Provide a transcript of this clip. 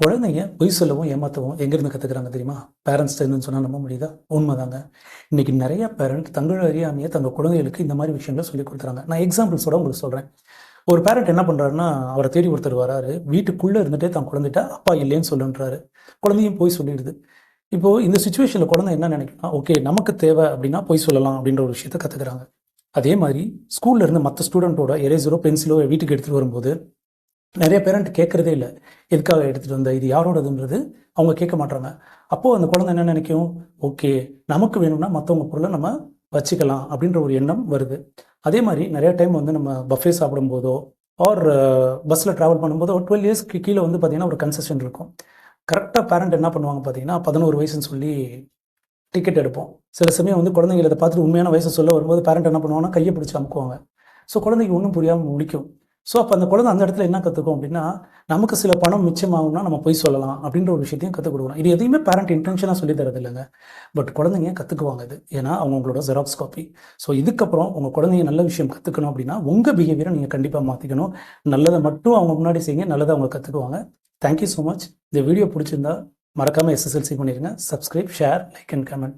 குழந்தைங்க பொய் சொல்லவும் ஏமாற்றவும் எங்கேருந்து கற்றுக்குறாங்க தெரியுமா? பேரண்ட்ஸ்ட்டேருந்துன்னு சொன்னால் நம்ப முடியுதா? உண்மைதாங்க. இன்றைக்கி நிறைய பேரண்ட் தங்கள் அறியாமையே தங்கள் குழந்தைகளுக்கு இந்த மாதிரி விஷயங்களை சொல்லிக் கொடுத்துறாங்க. நான் எக்ஸாம்பிள்ஸோட உங்களுக்கு சொல்கிறேன். ஒரு பேரண்ட் என்ன பண்ணுறாருன்னா, அவரை தேடி ஒருத்தர் வராரு. வீட்டுக்குள்ளே இருந்துகிட்டே தான் குழந்தைகிட்ட அப்பா இல்லைன்னு சொல்லுன்றாரு. குழந்தையும் போய் சொல்லிடுது. இப்போது இந்த சுச்சுவேஷனில் குழந்தை என்ன நினைக்குன்னா, ஓகே நமக்கு தேவை அப்படின்னா போய் சொல்லலாம் அப்படின்ற ஒரு விஷயத்தை கற்றுக்குறாங்க. அதே மாதிரி ஸ்கூல்ல இருந்து மற்ற ஸ்டூடெண்ட்டோட எரேசரோ பென்சிலோ வீட்டுக்கு எடுத்துகிட்டு வரும்போது நிறைய பேரண்ட் கேட்குறதே இல்லை. எதுக்காக எடுத்துகிட்டு வந்த, இது யாரோடதுன்றது அவங்க கேட்க மாட்டாங்க. அப்போது அந்த குழந்தை என்ன நினைக்கும், ஓகே நமக்கு வேணும்னா மற்றவங்க பொருளை நம்ம வச்சுக்கலாம் அப்படின்ற ஒரு எண்ணம் வருது. அதே மாதிரி நிறைய டைம் வந்து நம்ம பஃபே சாப்பிடும்போதோ ஆர் பஸ்ஸில் ட்ராவல் பண்ணும்போதோ 12 இயர்ஸ்க்கு கீழே வந்து பார்த்திங்கன்னா ஒரு கன்செஷன் இருக்கும். கரெக்டாக பேரண்ட் என்ன பண்ணுவாங்க பார்த்தீங்கன்னா 11 வயசுன்னு சொல்லி டிக்கெட் எடுப்போம். சில சமயம் வந்து குழந்தைங்களை அதை பார்த்துட்டு உண்மையான வயசை சொல்ல வரும்போது பேரண்ட் என்ன பண்ணுவாங்கன்னா கையை பிடிச்சி அமுக்குவாங்க. ஸோ குழந்தைக்கு ஒன்றும் புரியாமல் முடிக்கும். ஸோ அப்போ அந்த குழந்தை அந்த இடத்துல என்ன கற்றுக்கும் அப்படின்னா, நமக்கு சில பணம் மிச்சமாகும்னா நம்ம போய் சொல்லலாம் அப்படின்ற ஒரு விஷயத்தையும் கற்றுக் கொடுக்கணும். இது எதையுமே பேரண்ட் இன்டென்ஷனாக சொல்லி தரது இல்லைங்க. பட் குழந்தைங்க கற்றுக்குவாங்க இது. ஏன்னா அவங்களோட ஜெராக்ஸ் காப்பி. ஸோ இதுக்கப்புறம் உங்கள் குழந்தைங்க நல்ல விஷயம் கற்றுக்கணும் அப்படின்னா உங்கள் பிஹேவியரை நீங்கள் கண்டிப்பாக மாற்றிக்கணும். நல்லதை மட்டும் அவங்க முன்னாடி செய்யுங்க, நல்லதை அவங்க கற்றுக்குவாங்க. Thank you so much. இந்த வீடியோ பிடிச்சிருந்தா மறக்காமல் SSLC பண்ணிடுங்க. Subscribe, share, like and comment.